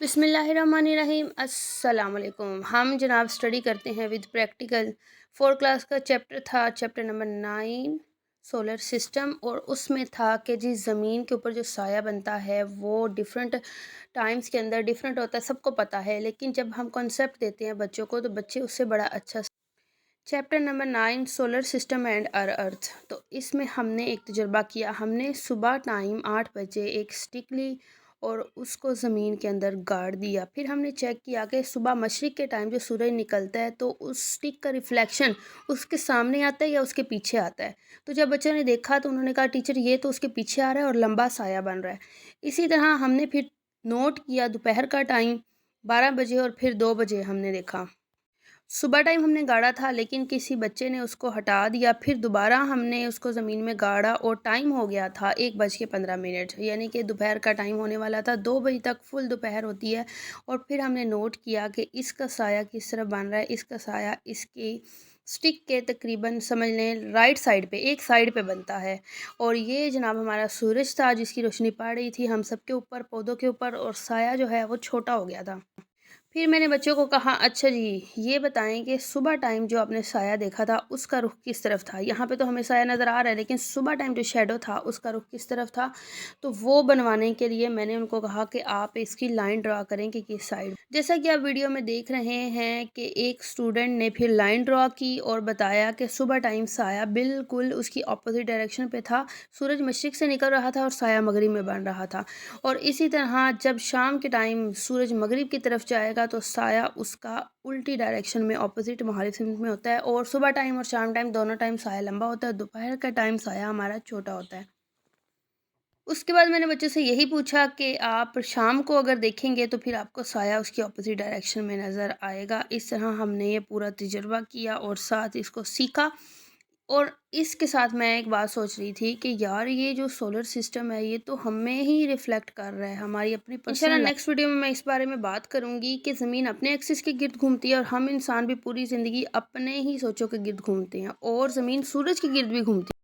बिस्मिल्लाहिर्रहमानिर्रहीम। अस्सलाम वालेकुम। हम जनाब स्टडी करते हैं विद प्रैक्टिकल। 4 क्लास का चैप्टर था, चैप्टर नंबर 9, सोलर सिस्टम। और उसमें था कि जी ज़मीन के ऊपर जो साया बनता है वो डिफरेंट टाइम्स के अंदर डिफरेंट होता है, सबको पता है। लेकिन जब हम कॉन्सेप्ट देते हैं बच्चों को तो बच्चे उससे बड़ा अच्छा। Chapter number 9, solar system and our earth. तो इसमें हमने एक तजुर्बा किया। हमने सुबह टाइम 8 बजे एक स्टिक ली और उसको ज़मीन के अंदर गाड़ दिया। फिर हमने चेक किया कि सुबह मशरिक़ के टाइम जो सूरज निकलता है तो उस स्टिक का रिफ्लेक्शन उसके सामने आता है या उसके पीछे आता है। तो जब बच्चों ने देखा तो उन्होंने कहा टीचर ये तो उसके पीछे आ रहा है और लंबा साया बन रहा है। इसी तरह हमने फिर नोट किया दोपहर का टाइम 12 बजे और फिर 2 बजे हमने देखा। सुबह टाइम हमने गाड़ा था लेकिन किसी बच्चे ने उसको हटा दिया। फिर दोबारा हमने उसको ज़मीन में गाड़ा और टाइम हो गया था 1:15, यानी कि दोपहर का टाइम होने वाला था। 2 बजे तक फुल दोपहर होती है। और फिर हमने नोट किया कि इसका साया किस तरफ बन रहा है। इसका साया इसकी स्टिक के तकरीबन समझ लें राइट साइड पे, एक साइड पे बनता है। और ये जनाब हमारा सूरज था जिसकी रोशनी पड़ रही थी हम सब के ऊपर, पौधों के ऊपर, और साया जो है वो छोटा हो गया था। फिर मैंने बच्चों को कहा अच्छा जी ये बताएं कि सुबह टाइम जो आपने साया देखा था उसका रुख किस तरफ था। यहाँ पे तो हमें साया नज़र आ रहा है लेकिन सुबह टाइम जो शेडो था उसका रुख किस तरफ था। तो वो बनवाने के लिए मैंने उनको कहा कि आप इसकी लाइन ड्रा करें कि किस साइड। जैसा कि आप वीडियो में देख रहे हैं कि एक स्टूडेंट ने फिर लाइन ड्रा की और बताया कि सुबह टाइम साया बिल्कुल उसकी अपोजिट डायरेक्शन पे था। सूरज मशरिक से निकल रहा था और साया मगरिब में बन रहा था। और इसी तरह जब शाम के टाइम सूरज मगरिब की तरफ जाएगा तो साया उसका उल्टी डायरेक्शन में ऑपोजिट मुखालिफ सिमत में होता है। और सुबह टाइम और शाम टाइम दोनों टाइम साया लंबा होता है, दोपहर का टाइम साया हमारा छोटा होता है। उसके बाद मैंने बच्चों से यही पूछा कि आप शाम को अगर देखेंगे तो फिर आपको साया उसकी ऑपोजिट डायरेक्शन में नज़र आएगा। इस तरह हमने ये पूरा तजुर्बा किया और साथ इसको सीखा। और इसके साथ मैं एक बात सोच रही थी कि यार ये जो सोलर सिस्टम है ये तो हमें ही रिफ्लेक्ट कर रहा है, हमारी अपनी पर्सनल। इंशाल्लाह नेक्स्ट वीडियो में मैं इस बारे में बात करूंगी कि ज़मीन अपने एक्सिस के गिर्द घूमती है और हम इंसान भी पूरी ज़िंदगी अपने ही सोचों के गिर्द घूमते हैं और ज़मीन सूरज के गिर्द भी घूमती है।